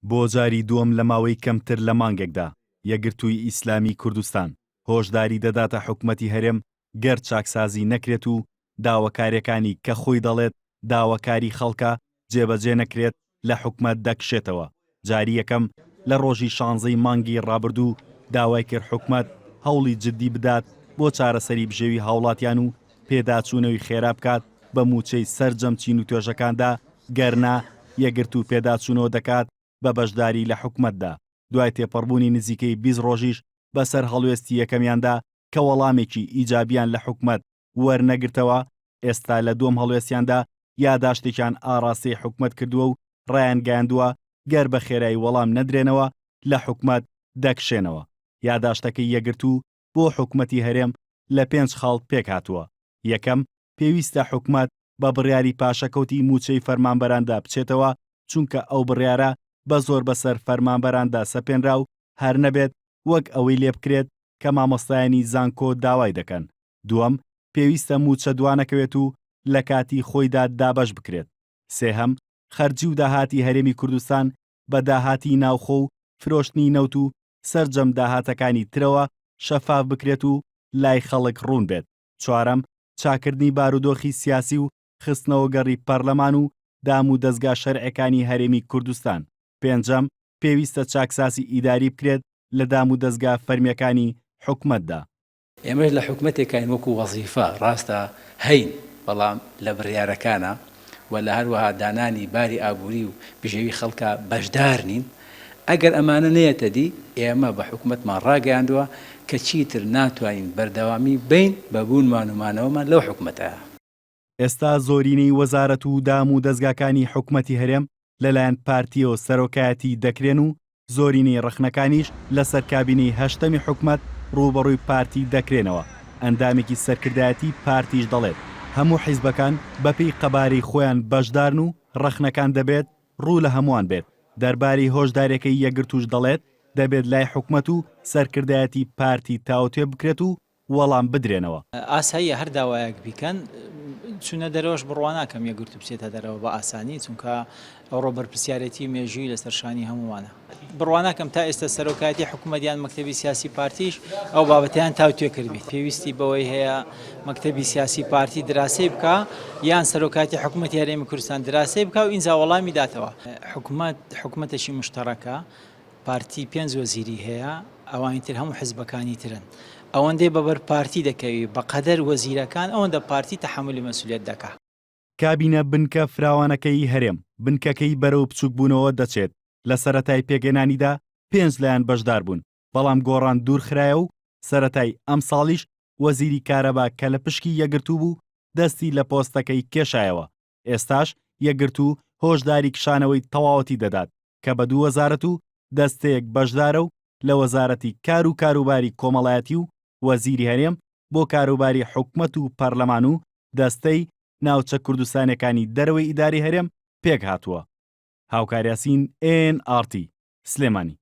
بۆ جاری دووەم لە ماوەی کەمتر لە مانگێکدا یەکگرتووی ئیسلامی کوردستان هۆشداری دەداتە حکومەتی هەرێم گەر چاکسازی نەکرێت و داواکاریەکانی کە خۆی دەڵێت داواکاری خەڵکە جێبەجێ نەکرێت لە حکومەت دەکشێتەوە. جاری یەکەم لە ڕۆژی 16 مانگی ڕابردوو داوای کرد حکومەت هەوڵی جددی بدات بۆ چارەسەری بژێوی هاوڵاتیان و پێداچوونەوەی خێرا بکات بە موچەی سەرجەم چین و توێژەکاندا گەرنا یەکگرت و پێداچوونەوە دەکات بە بەشداری لە حکومەتدا. دوای تێپەڕبوونی نزیکەی 20 ڕۆژیش بەسەر هەڵوێستی یەکەمیاندا کە وەڵامێکی ئیجابیان لە حکومەت وەرنەگرتەوە، ئێستا لە دووەم هەڵوێستیاندا یاداشتێکیان ئاڕاستەی حکومەت کردووە و ڕایان گەیاندووە گەر بە خێرایی وەڵام نەدرێنەوە لە حکومەت دەکشێنەوە. یاداشتەکەی یەکگرتوو بۆ حکومەتی هەرێم لە 5 خاڵ پێک هاتووە. یەکەم، پێویستە حکومەت بە بڕیاری پاشەکەوتی موچەی فەرمانبەراندا بچێتەوە، چونکە ئەو بڕیارە بە زۆر بەسەر فەرمانبەراندا سەپێنرا و هەر نەبێت وەک ئەوەی لێ بکرێت کە مامۆستایانی زانکۆ داوای دەکەن. دووەم، پێویستە موچە دوانەکەوێت و لە کاتی خۆیدا دابەش بکرێت. سێهەم، خەرجی و داهاتی هەرێمی کوردستان بە داهاتی ناوخۆ و فرۆشتنی نەوت و سەرجەم داهاتەکانی ترەوە شەفاف بکرێت و لای خەڵک ڕوون بێت. چوارەم، چاکردنی بارودۆخی سیاسی و خستنەوە گەڕی پەرلەمان و دام و دەستگا شەرعەکانی هەرێمی کوردستان. پێنجەم، پێویستە چاکساسی ئیداری بکرێت لە دام و دەستگا فەرمیەکانی حکومەتدا. ئێمەش لە حکومەتێکین وەکو وەزیفە ڕاستە هەین، بەڵام لە بڕیارەکانە و لە هەروەها دانانی باری ئابووری و بژێوی خەڵکە بەشدار نین. ئەگەر ئەمانە نەیەتە دی ئێمە بە حکومەتمان ڕاگەیاندووە کە چیتر ناتوانین بەردەوامی بین بەبوونمانەوەمان لەو حکومەتە. ئێستا زۆرینەی وەزارەت و دام و دەستگاکانی حکومەتی هەرێم لەلایەن پارتیەوە سەرۆکایەتی دەکرێن و زۆرینەی ڕخنەکانیش لەسەر کابینەی هەشتەمی حکومەت ڕوبەڕووی پارتی دەکرێنەوە. ئەندامێکی سەرکردایەتی پارتیش دەڵێت هەموو حیزبەکان بەپێی قەبارەی خۆیان بەشدارن و ڕخنەکان دەبێت ڕوو لە هەمووان بێت. دەربارەی هۆشدارەکەی یەکگرتوش دەڵێت دەبێت لای حکومەت و سەرکردایەتی پارتی تاوتێ بکرێت و وەڵام بدرێنەوە. ئاساییە هەر داوایەک بیکەن چونە دەرەوەش بڕوا ناکەم یەکگرت بچێتە دەرەوە بە ئاسانی، چونکە ئەوڕۆ بەرپرسیارەتی مێژووی لەسەرشانی هەمووانە. بڕوا ناکەم تا ئێستا سەرۆکایەتی حکومەتیان مەکتەبی سیاسی پارتیش ئەو بابەتیان تاوتێ کردبێت. پێویستی بەوەی هەیە مەکتەبی سیاسی پارتی دراسی بکە یان سەرۆکایەتی حکومەتی هەرێمی کوردستان دراسی بکە و ئینجا وەڵامی داتەوە. حکومەتێکی مشتەڕەکە، پارتی 5 وەزیری هەیە، ئەوانیتر هەموو حیزبەکانی ترن. ئەوەندەی بەبەر پارتی دەکەوی بەقەدەر وەزیرەکان ئەوەندە پارتی تەحملی مەسئولیەت دەکات. کابینە بنکە فراوانەکەی هەرێم بنکەکەی بەرەو بچووک بوونەوە دەچێت. لە سەرەتای پێگەنانیدا 5 لایەن بەشدار بوون، بەڵام گۆڕان دوورخرایە و سەرەتای ئەم ساڵیش وەزیری کارەبا کە لە پشکی یەکگرتوو بوو دەستی لە پۆستەکەی کێشایەوە. ئێستاش یەکگرتوو هۆشداری کشانەوەی تەواوەتی دەدات کە بە 2 وەزارەت و دەستەیەک بەشدارە و لە وەزارەتی کار و کاروباری کۆمەڵایەتی و وەزیری هەرێم بۆ کاروباری حکومەت و پەرلەمان و دەستەی ناوچە کوردستانەکانی دەرەوەی ئیداری هەرێم پێک هاتووە. هاوکاریاسین NRT سلێمانی.